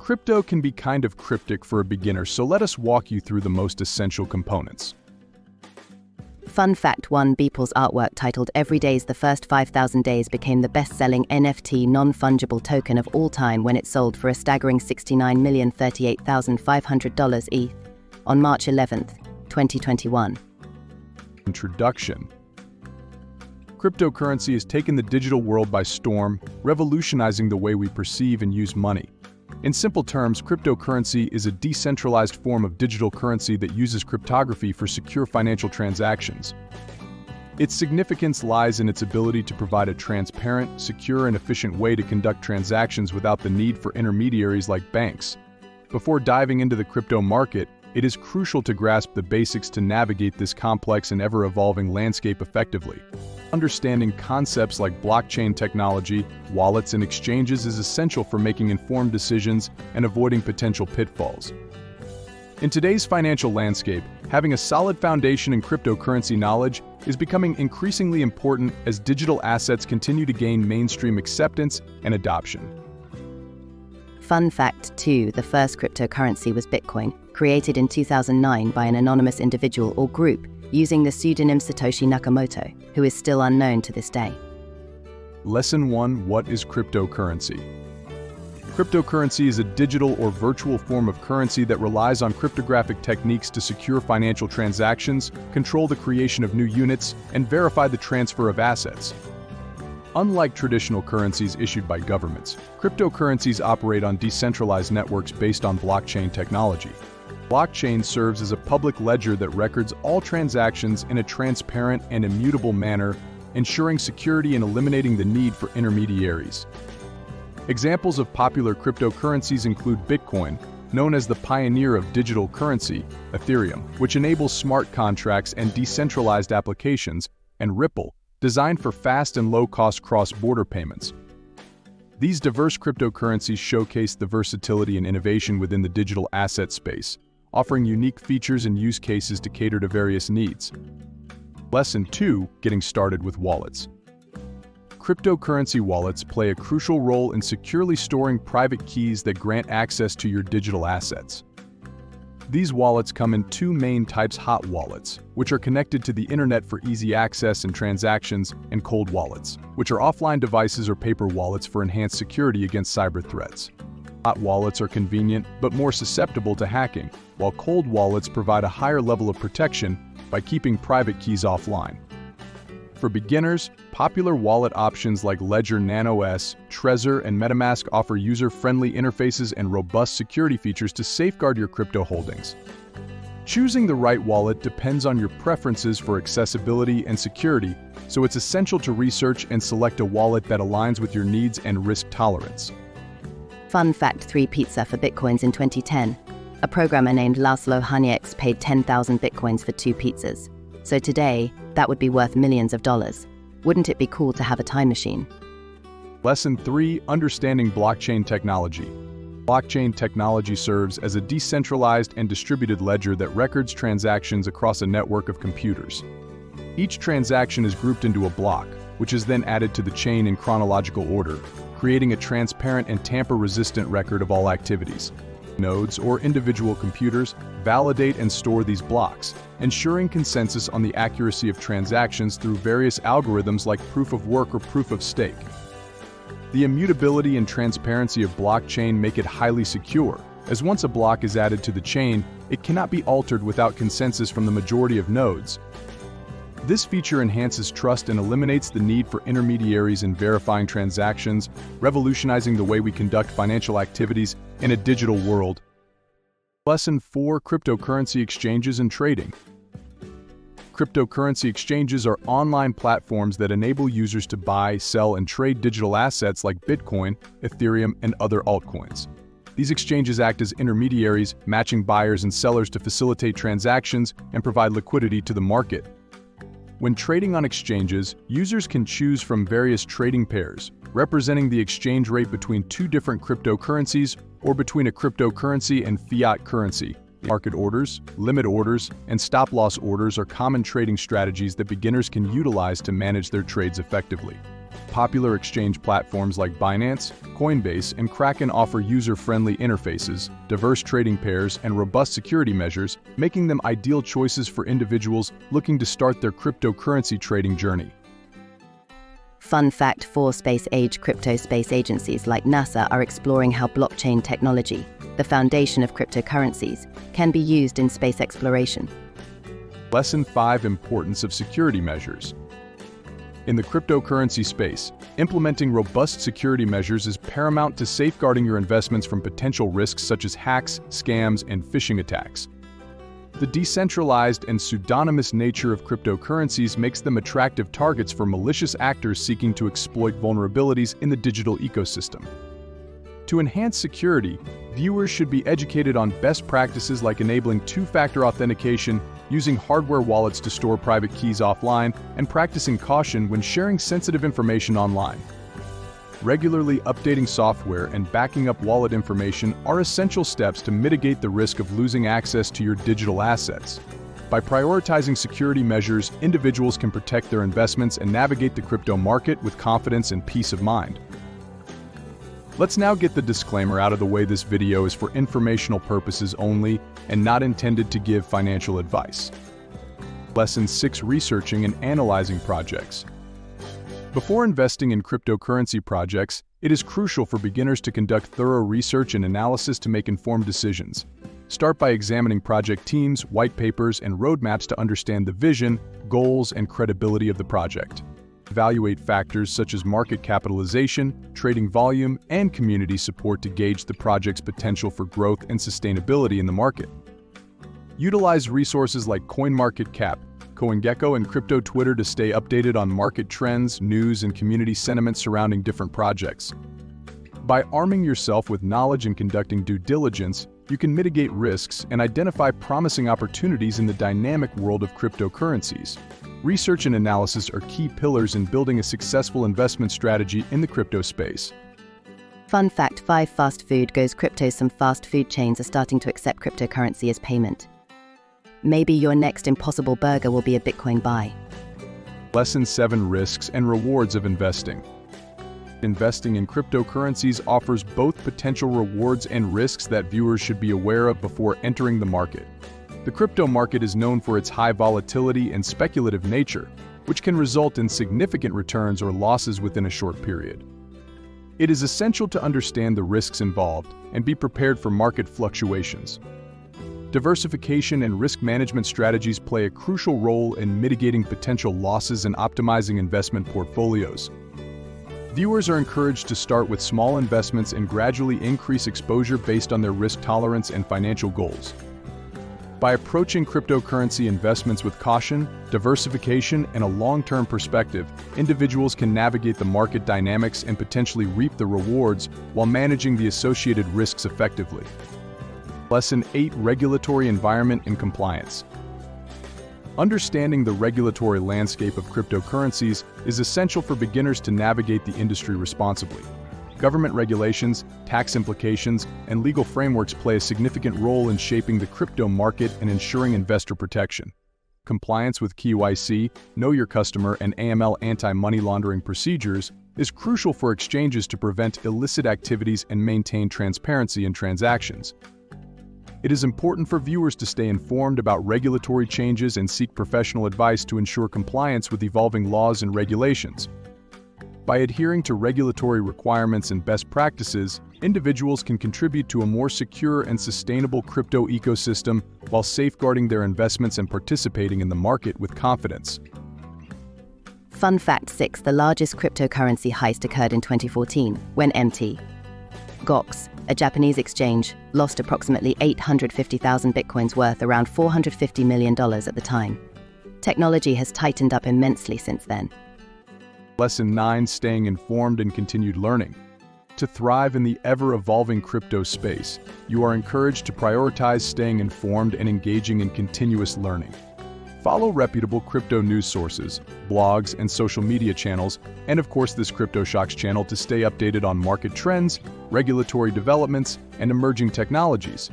Crypto can be kind of cryptic for a beginner, so let us walk you through the most essential components. Fun fact 1: Beeple's artwork titled "Every Day's the First 5,000 Days" became the best-selling NFT non-fungible token of all time when it sold for a staggering $69,038,500 ETH on March 11, 2021. Introduction. Cryptocurrency has taken the digital world by storm, revolutionizing the way we perceive and use money. In simple terms, cryptocurrency is a decentralized form of digital currency that uses cryptography for secure financial transactions. Its significance lies in its ability to provide a transparent, secure, and efficient way to conduct transactions without the need for intermediaries like banks. Before diving into the crypto market, it is crucial to grasp the basics to navigate this complex and ever-evolving landscape effectively. Understanding concepts like blockchain technology, wallets, and exchanges is essential for making informed decisions and avoiding potential pitfalls. In today's financial landscape, having a solid foundation in cryptocurrency knowledge is becoming increasingly important as digital assets continue to gain mainstream acceptance and adoption. Fun fact 2: The first cryptocurrency was Bitcoin, created in 2009 by an anonymous individual or group using the pseudonym Satoshi Nakamoto, who is still unknown to this day. Lesson 1: What is cryptocurrency? Cryptocurrency is a digital or virtual form of currency that relies on cryptographic techniques to secure financial transactions, control the creation of new units, and verify the transfer of assets. Unlike traditional currencies issued by governments, cryptocurrencies operate on decentralized networks based on blockchain technology. Blockchain serves as a public ledger that records all transactions in a transparent and immutable manner, ensuring security and eliminating the need for intermediaries. Examples of popular cryptocurrencies include Bitcoin, known as the pioneer of digital currency, Ethereum, which enables smart contracts and decentralized applications, and Ripple, designed for fast and low-cost cross-border payments. These diverse cryptocurrencies showcase the versatility and innovation within the digital asset space, offering unique features and use cases to cater to various needs. Lesson 2: Getting started with wallets. Cryptocurrency wallets play a crucial role in securely storing private keys that grant access to your digital assets. These wallets come in two main types: hot wallets, which are connected to the internet for easy access and transactions, and cold wallets, which are offline devices or paper wallets for enhanced security against cyber threats. Hot wallets are convenient but more susceptible to hacking, while cold wallets provide a higher level of protection by keeping private keys offline. For beginners, popular wallet options like Ledger Nano S, Trezor, and MetaMask offer user-friendly interfaces and robust security features to safeguard your crypto holdings. Choosing the right wallet depends on your preferences for accessibility and security, so it's essential to research and select a wallet that aligns with your needs and risk tolerance. Fun fact 3: Pizza for Bitcoins in 2010. A programmer named Laszlo Hanieks paid 10,000 Bitcoins for 2 pizzas. So today, that would be worth millions of dollars. Wouldn't it be cool to have a time machine? Lesson 3: Understanding blockchain technology. Blockchain technology serves as a decentralized and distributed ledger that records transactions across a network of computers. Each transaction is grouped into a block, which is then added to the chain in chronological order, creating a transparent and tamper-resistant record of all activities. Nodes or individual computers validate and store these blocks, ensuring consensus on the accuracy of transactions through various algorithms like proof of work or proof of stake. The immutability and transparency of blockchain make it highly secure, as once a block is added to the chain, it cannot be altered without consensus from the majority of nodes. This feature enhances trust and eliminates the need for intermediaries in verifying transactions, revolutionizing the way we conduct financial activities in a digital world. Lesson 4: Cryptocurrency exchanges and trading. Cryptocurrency exchanges are online platforms that enable users to buy, sell, and trade digital assets like Bitcoin, Ethereum, and other altcoins. These exchanges act as intermediaries, matching buyers and sellers to facilitate transactions and provide liquidity to the market. When trading on exchanges, users can choose from various trading pairs, representing the exchange rate between two different cryptocurrencies or between a cryptocurrency and fiat currency. Market orders, limit orders, and stop-loss orders are common trading strategies that beginners can utilize to manage their trades effectively. Popular exchange platforms like Binance, Coinbase, and Kraken offer user-friendly interfaces, diverse trading pairs, and robust security measures, making them ideal choices for individuals looking to start their cryptocurrency trading journey. Fun fact: 4 space-age crypto space agencies like NASA are exploring how blockchain technology, the foundation of cryptocurrencies, can be used in space exploration. Lesson 5: Importance of security measures. In the cryptocurrency space, implementing robust security measures is paramount to safeguarding your investments from potential risks such as hacks, scams, and phishing attacks. The decentralized and pseudonymous nature of cryptocurrencies makes them attractive targets for malicious actors seeking to exploit vulnerabilities in the digital ecosystem. To enhance security, viewers should be educated on best practices like enabling two-factor authentication, using hardware wallets to store private keys offline, and practicing caution when sharing sensitive information online. Regularly updating software and backing up wallet information are essential steps to mitigate the risk of losing access to your digital assets. By prioritizing security measures, individuals can protect their investments and navigate the crypto market with confidence and peace of mind. Let's now get the disclaimer out of the way. This video is for informational purposes only and not intended to give financial advice. Lesson 6: Researching and analyzing projects. Before investing in cryptocurrency projects, it is crucial for beginners to conduct thorough research and analysis to make informed decisions. Start by examining project teams, white papers, and roadmaps to understand the vision, goals, and credibility of the project. Evaluate factors such as market capitalization, trading volume, and community support to gauge the project's potential for growth and sustainability in the market. Utilize resources like CoinMarketCap, CoinGecko, and Crypto Twitter to stay updated on market trends, news, and community sentiment surrounding different projects. By arming yourself with knowledge and conducting due diligence, you can mitigate risks and identify promising opportunities in the dynamic world of cryptocurrencies. Research and analysis are key pillars in building a successful investment strategy in the crypto space. Fun fact: 5 fast food goes crypto. Some fast food chains are starting to accept cryptocurrency as payment. Maybe your next impossible burger will be a Bitcoin buy. Lesson 7: Risks and rewards of investing. Investing in cryptocurrencies offers both potential rewards and risks that viewers should be aware of before entering the market. The crypto market is known for its high volatility and speculative nature, which can result in significant returns or losses within a short period. It is essential to understand the risks involved and be prepared for market fluctuations. Diversification and risk management strategies play a crucial role in mitigating potential losses and optimizing investment portfolios. Viewers are encouraged to start with small investments and gradually increase exposure based on their risk tolerance and financial goals. By approaching cryptocurrency investments with caution, diversification, and a long-term perspective, individuals can navigate the market dynamics and potentially reap the rewards while managing the associated risks effectively. Lesson 8: Regulatory environment and compliance. Understanding the regulatory landscape of cryptocurrencies is essential for beginners to navigate the industry responsibly. Government regulations, tax implications, and legal frameworks play a significant role in shaping the crypto market and ensuring investor protection. Compliance with KYC, Know Your Customer, and AML anti-money laundering procedures is crucial for exchanges to prevent illicit activities and maintain transparency in transactions. It is important for viewers to stay informed about regulatory changes and seek professional advice to ensure compliance with evolving laws and regulations. By adhering to regulatory requirements and best practices, individuals can contribute to a more secure and sustainable crypto ecosystem while safeguarding their investments and participating in the market with confidence. Fun fact 6: The largest cryptocurrency heist occurred in 2014, when Mt. Gox, a Japanese exchange, lost approximately 850,000 bitcoins worth around $450 million at the time. Technology has tightened up immensely since then. Lesson 9: Staying informed and continued learning. To thrive in the ever-evolving crypto space, you are encouraged to prioritize staying informed and engaging in continuous learning. Follow reputable crypto news sources, blogs, and social media channels, and of course this CryptoShox channel to stay updated on market trends, regulatory developments, and emerging technologies.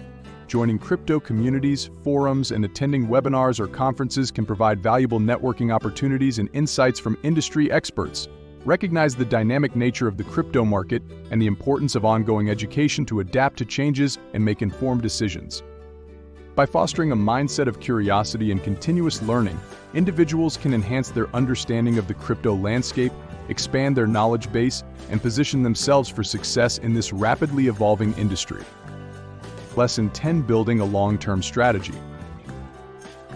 Joining crypto communities, forums, and attending webinars or conferences can provide valuable networking opportunities and insights from industry experts. Recognize the dynamic nature of the crypto market and the importance of ongoing education to adapt to changes and make informed decisions. By fostering a mindset of curiosity and continuous learning, individuals can enhance their understanding of the crypto landscape, expand their knowledge base, and position themselves for success in this rapidly evolving industry. Lesson 10: Building a long-term strategy.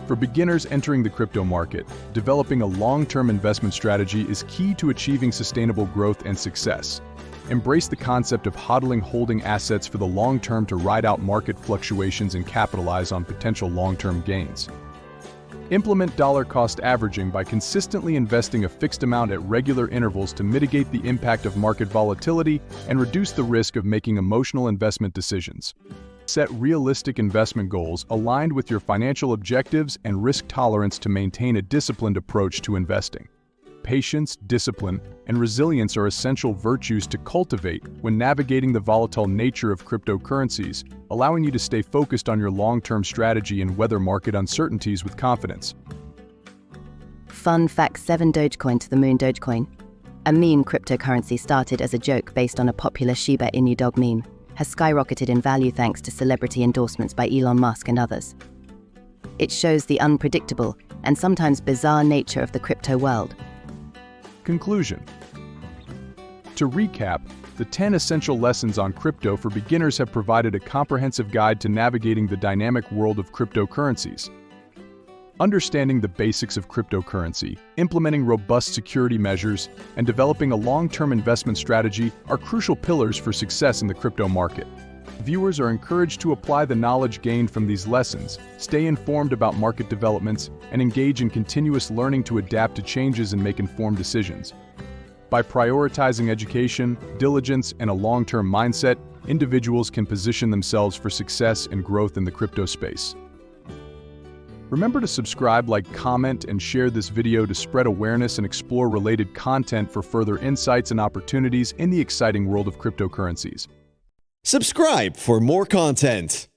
For beginners entering the crypto market, developing a long-term investment strategy is key to achieving sustainable growth and success. Embrace the concept of hodling, holding assets for the long term to ride out market fluctuations and capitalize on potential long-term gains. Implement dollar-cost averaging by consistently investing a fixed amount at regular intervals to mitigate the impact of market volatility and reduce the risk of making emotional investment decisions. Set realistic investment goals aligned with your financial objectives and risk tolerance to maintain a disciplined approach to investing. Patience, discipline, and resilience are essential virtues to cultivate when navigating the volatile nature of cryptocurrencies, allowing you to stay focused on your long-term strategy and weather market uncertainties with confidence. Fun fact: 7 Dogecoin to the moon. Dogecoin, a meme cryptocurrency started as a joke based on a popular Shiba Inu dog meme, has skyrocketed in value thanks to celebrity endorsements by Elon Musk and others. It shows the unpredictable and sometimes bizarre nature of the crypto world. Conclusion. To recap, the 10 essential lessons on crypto for beginners have provided a comprehensive guide to navigating the dynamic world of cryptocurrencies. Understanding the basics of cryptocurrency, implementing robust security measures, and developing a long-term investment strategy are crucial pillars for success in the crypto market. Viewers are encouraged to apply the knowledge gained from these lessons, stay informed about market developments, and engage in continuous learning to adapt to changes and make informed decisions. By prioritizing education, diligence, and a long-term mindset, individuals can position themselves for success and growth in the crypto space. Remember to subscribe, like, comment, and share this video to spread awareness and explore related content for further insights and opportunities in the exciting world of cryptocurrencies. Subscribe for more content.